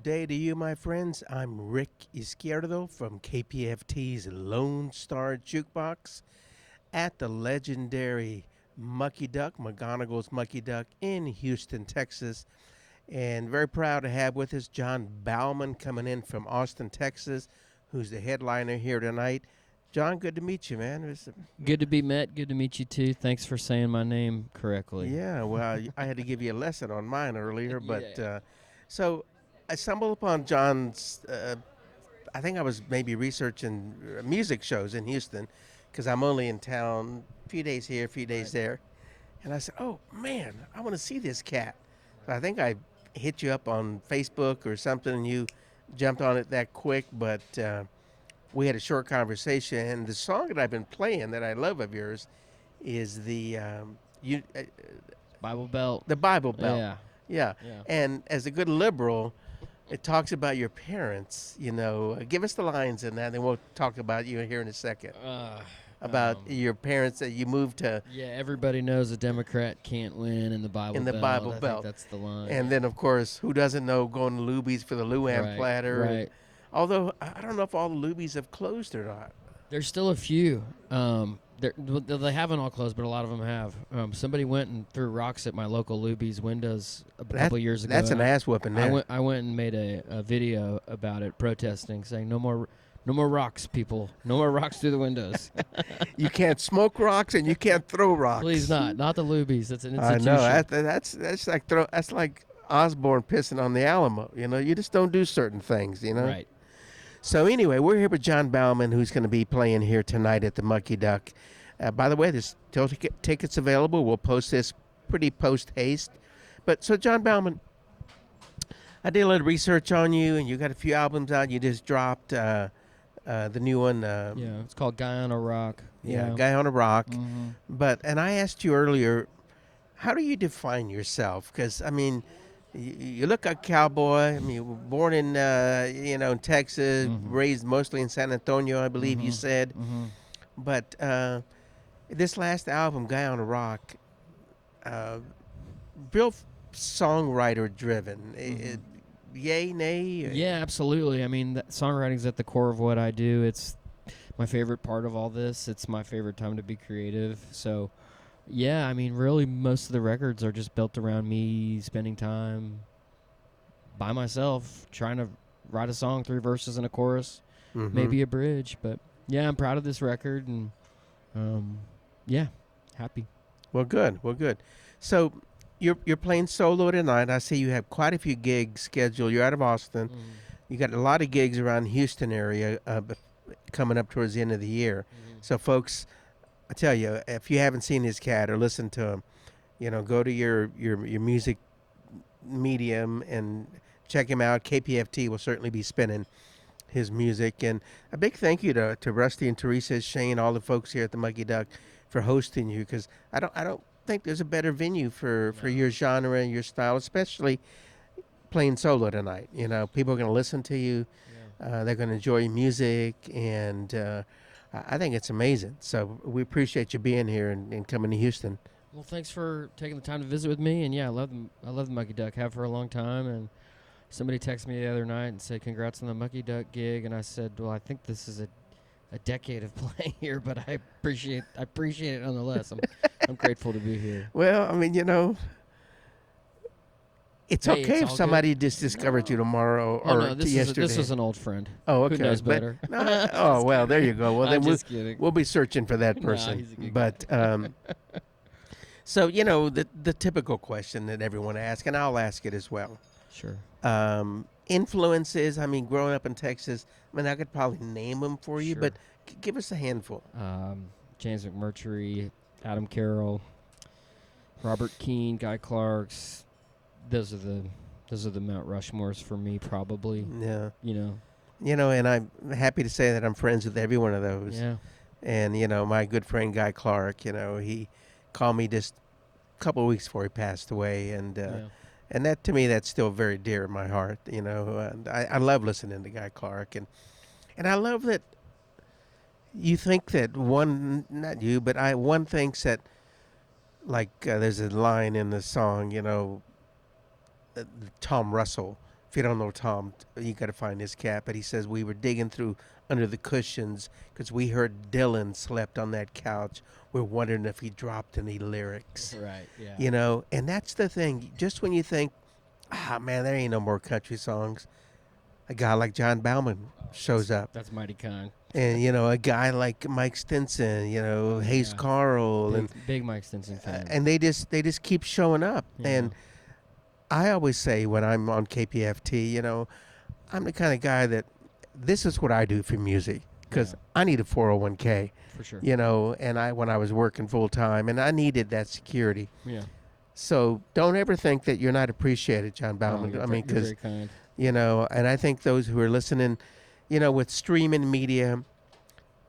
day to you, my friends. I'm Rick Heysquierdo from KPFT's Lone Star Jukebox at the legendary Mucky Duck, McGonagall's Mucky Duck in Houston, Texas. And very proud to have with us John Baumann coming in from Austin, Texas, who's the headliner here tonight. John, good to meet you, man. Good to be met. Good to meet you, too. Thanks for saying my name correctly. Yeah, well, I had to give you a lesson on mine earlier, but Yeah. so I stumbled upon John's. I think I was maybe researching music shows in Houston because I'm only in town a few days here, a few days there, and I said, "Oh man, I want to see this cat." So I think I hit you up on Facebook or something, and you jumped on it that quick, but. We had a short conversation, and the song that I've been playing that I love of yours is the Bible Belt. the Bible Belt. Yeah. Yeah. Yeah. And as a good liberal, it talks about your parents. Give us the lines in that, and we'll talk about you here in a second. About your parents that you moved to. Yeah, everybody knows a Democrat can't win in the Bible Belt. Bible I Belt. think that's the line. And then, of course, who doesn't know going to Luby's for the Luann platter? Right. Although I don't know if all the Luby's have closed or not. There's still a few. They haven't all closed, but a lot of them have. Somebody went and threw rocks at my local Luby's windows a couple years ago. That's an ass whooping there. I went and made a video about it, protesting, saying no more rocks, people. No more rocks through the windows. You can't smoke rocks and you can't throw rocks. Please not the Luby's. That's an institution. I know that's like Osborne pissing on the Alamo. You just don't do certain things. Right. So anyway, we're here with John Baumann, who's going to be playing here tonight at the Mucky Duck. By the way, there's still tickets available. We'll post this pretty post-haste. But so, John Baumann, I did a little research on you, and you got a few albums out. You just dropped the new one. Yeah, it's called Guy on a Rock. Yeah, Guy on a Rock. Mm-hmm. And I asked you earlier, how do you define yourself? Because, I mean, you look like a cowboy. I mean, you were born in, in Texas, raised mostly in San Antonio, I believe you said. Mm-hmm. But this last album, Guy on a Rock, real songwriter driven. Yay, nay? Yeah, absolutely. I mean, songwriting's at the core of what I do. It's my favorite part of all this. It's my favorite time to be creative. So, yeah, I mean, really, most of the records are just built around me spending time by myself, trying to write a song, 3 verses and a chorus, maybe a bridge. But, yeah, I'm proud of this record, and, happy. Well, good. So you're playing solo tonight. I see you have quite a few gigs scheduled. You're out of Austin. You got a lot of gigs around Houston area coming up towards the end of the year. So, folks, I tell you, if you haven't seen his cat or listened to him, go to your music medium and check him out. KPFT will certainly be spinning his music. And a big thank you to Rusty and Teresa, Shane, all the folks here at the Mucky Duck for hosting you, because I don't think there's a better venue for your genre and your style, especially playing solo tonight. People are going to listen to you. They're going to enjoy your music, and I think it's amazing. So we appreciate you being here and coming to Houston. Well, thanks for taking the time to visit with me. And, yeah, I love the Mucky Duck. Have for a long time. And somebody texted me the other night and said, congrats on the Mucky Duck gig. And I said, well, I think this is a decade of playing here, but I appreciate it nonetheless. I'm grateful to be here. Well, I mean, it's okay if somebody just discovered you tomorrow or yesterday. This was an old friend. Oh, okay. Who knows better? Well, there you go. Well, then just kidding. We'll be searching for that person. He's a good guy. So, the typical question that everyone asks, and I'll ask it as well. Sure. Influences, I mean, growing up in Texas, I could probably name them for you, but give us a handful. James McMurtry, Adam Carroll, Robert Keane, Guy Clark's. Those are the Mount Rushmores for me, probably. Yeah. And I'm happy to say that I'm friends with every one of those. Yeah. And, my good friend Guy Clark, he called me just a couple of weeks before he passed away. And that, to me, that's still very dear in my heart, And I love listening to Guy Clark. And I love that you think that one thinks that, like, there's a line in the song, Tom Russell you don't know Tom, you got to find his cat. But he says we were digging through under the cushions because we heard Dylan slept on that couch. We're wondering if he dropped any lyrics. Right. Yeah. You know, and that's the thing. Just when you think, man, there ain't no more country songs, a guy like John Baumann shows up. That's mighty kind. And, you know, a guy like Mike Stinson, you know, Heysquierdo, and Big Mike Stinson fan. and they just keep showing up. Yeah. And I always say when I'm on KPFT, you know, I'm the kind of guy that this is what I do for music because I need a 401k, for sure. you know, and when I was working full time, and I needed that security. Yeah. So don't ever think that you're not appreciated, John Baumann. I mean, because, you know, and I think those who are listening, you know, with streaming media,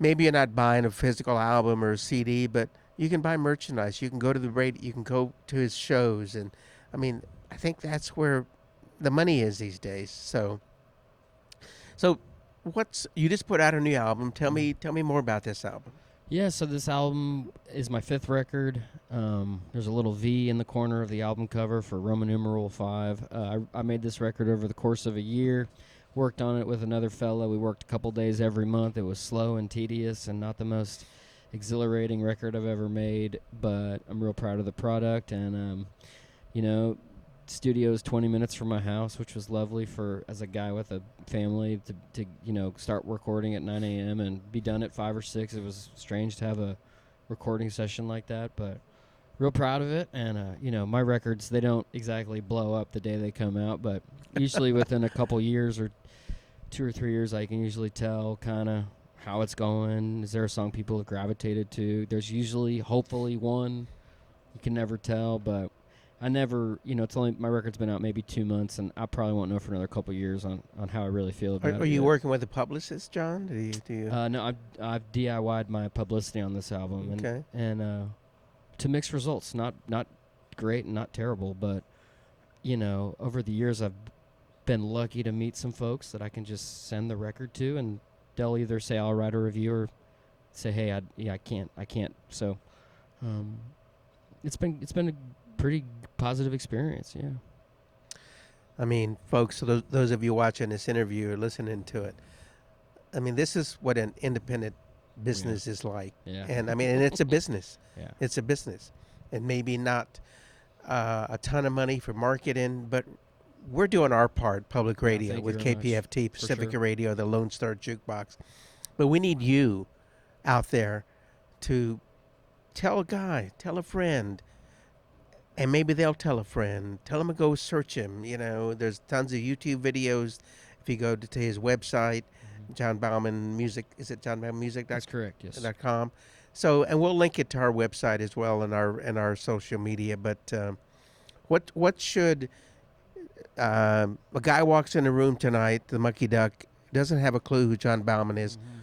maybe you're not buying a physical album or a CD, but you can buy merchandise. You can go to the radio. You can go to his shows. And, I mean, I think that's where the money is these days. So you just put out a new album. Tell me more about this album. Yeah, so this album is my 5th record. There's a little V in the corner of the album cover for Roman numeral 5. I made this record over the course of a year. Worked on it with another fella. We worked a couple days every month. It was slow and tedious and not the most exhilarating record I've ever made, but I'm real proud of the product. And, you know, studio is 20 minutes from my house, which was lovely for as a guy with a family to you know, start recording at 9 a.m. and be done at 5 or 6. It was strange to have a recording session like that, but real proud of it. And, you know, my records, they don't exactly blow up the day they come out, but usually within a couple years or 2 or 3 years, I can usually tell kind of how it's going. Is there a song people have gravitated to? There's usually, hopefully, one. You can never tell, but I never, you know, it's only, my record's been out maybe 2 months, and I probably won't know for another couple years on how I really feel about it. Are you working with a publicist, John? Do you? No, I've DIY'd my publicity on this album, and to mixed results. Not great and not terrible, but you know, over the years I've been lucky to meet some folks that I can just send the record to, and they'll either say I'll write a review or say, hey, I can't. So, it's been a pretty positive experience. Yeah. I mean, folks, those of you watching this interview or listening to it, I mean, this is what an independent business is like. Yeah. And I mean, and it's a business. Yeah. It's a business. And maybe not a ton of money for marketing, but we're doing our part, public radio, thank with you very much. KPFT, For Pacifica sure. Radio, the Lone Star Jukebox. But we need you out there to tell a guy, tell a friend, and maybe they'll tell a friend. Tell them to go search him. You know, there's tons of YouTube videos. If you go to his website, John Baumann Music, is it JohnBaumannMusic.com? That's correct. Yes. .com. So, and we'll link it to our website as well in our social media. But what should a guy walks in the room tonight, the Mucky Duck, doesn't have a clue who John Baumann is. Mm-hmm.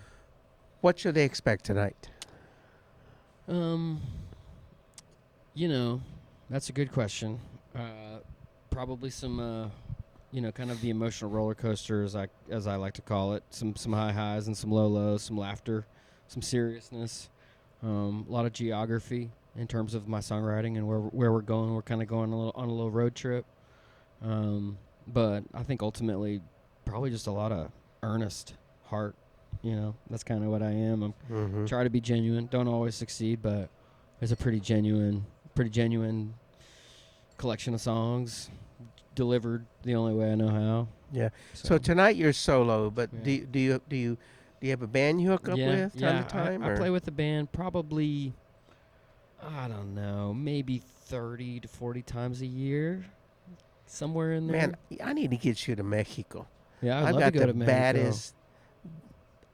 What should they expect tonight? You know, that's a good question. Probably some, you know, kind of the emotional roller coaster, as I like to call it. Some high highs and some low lows, some laughter, some seriousness, a lot of geography in terms of my songwriting and where we're going. We're kind of going on a little road trip. But I think ultimately, probably just a lot of earnest heart. You know, that's kind of what I am. I'm try to be genuine. Don't always succeed, but it's a pretty genuine collection of songs delivered the only way I know how. Yeah. So tonight you're solo, but Yeah. do you have a band you hook up with time to time? I play with the band probably, I don't know, maybe 30 to 40 times a year, somewhere in there. Man, I need to get you to Mexico. Yeah, I'd I've love got to go the to Mexico. baddest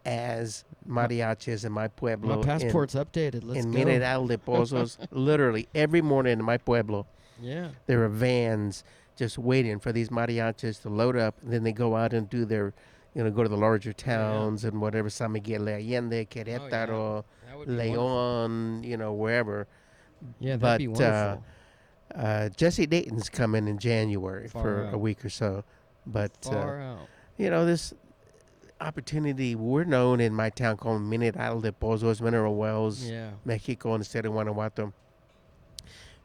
as mariachis in my pueblo. My passport's updated. Let's in go. Mineral de Pozos. Literally every morning in my pueblo, Yeah. there are vans just waiting for these mariachis to load up, and then they go out and do their, go to the larger towns and whatever, San Miguel de Allende, Querétaro, That would be wonderful. Leon, wherever. Yeah, that'd but be wonderful. Jesse Dayton's coming in January Far for out. a week or so. But, Far out. this opportunity, we're known in my town called Mineral de Pozos, Mineral Wells, Yeah. Mexico, instead of Guanajuato,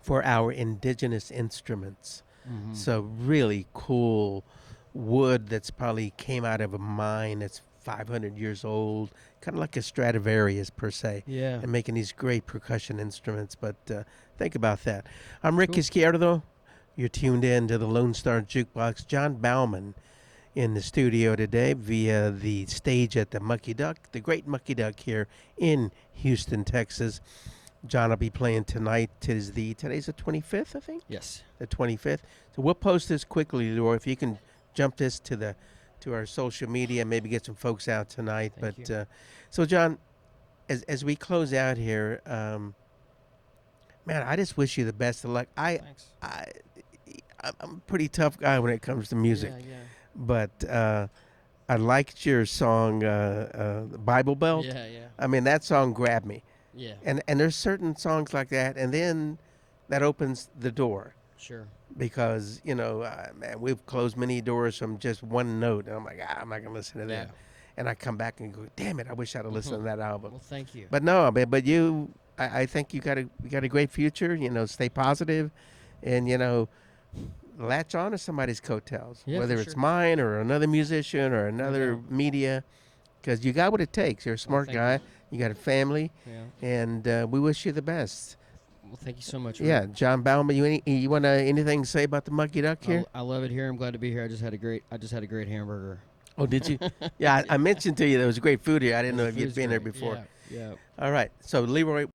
for our indigenous instruments. Mhm. So really cool wood that's probably came out of a mine that's 500 years old, kind of like a Stradivarius per se, Yeah. and making these great percussion instruments. But think about that. I'm Rick Cool. Heysquierdo. You're tuned in to the Lone Star Jukebox. John Baumann in the studio today via the stage at the Mucky Duck, the great Mucky Duck here in Houston, Texas. John will be playing tonight. Today's the 25th, I think. Yes. The 25th. So we'll post this quickly, or if you can jump this to our social media, maybe get some folks out tonight. Thank But you. so John, as we close out here, man, I just wish you the best of luck. Thanks. I'm a pretty tough guy when it comes to music, Yeah. but I liked your song, Bible Belt. Yeah. I mean, that song grabbed me. Yeah. And there's certain songs like that, and then that opens the door Sure. because, man, we've closed many doors from just one note. And I'm like, I'm not going to listen to that. Yeah. And I come back and go, damn it, I wish I'd have listened to that album. Well, thank you. But no, but you, I think you got a great future. Stay positive, and latch on to somebody's coattails, Yeah, whether for it's sure. mine or another musician or another doubt. media, because you got what it takes. You're a smart thank guy. You got a family, Yeah. and we wish you the best. Well, thank you so much. Yeah, John Baumann. You want anything to say about the Mucky Duck here? I love it here. I'm glad to be here. I just had a great hamburger. Oh, did you? Yeah, I mentioned to you there was great food here. I didn't know The if you'd food's been there great. before. Yeah. All right, so Leroy.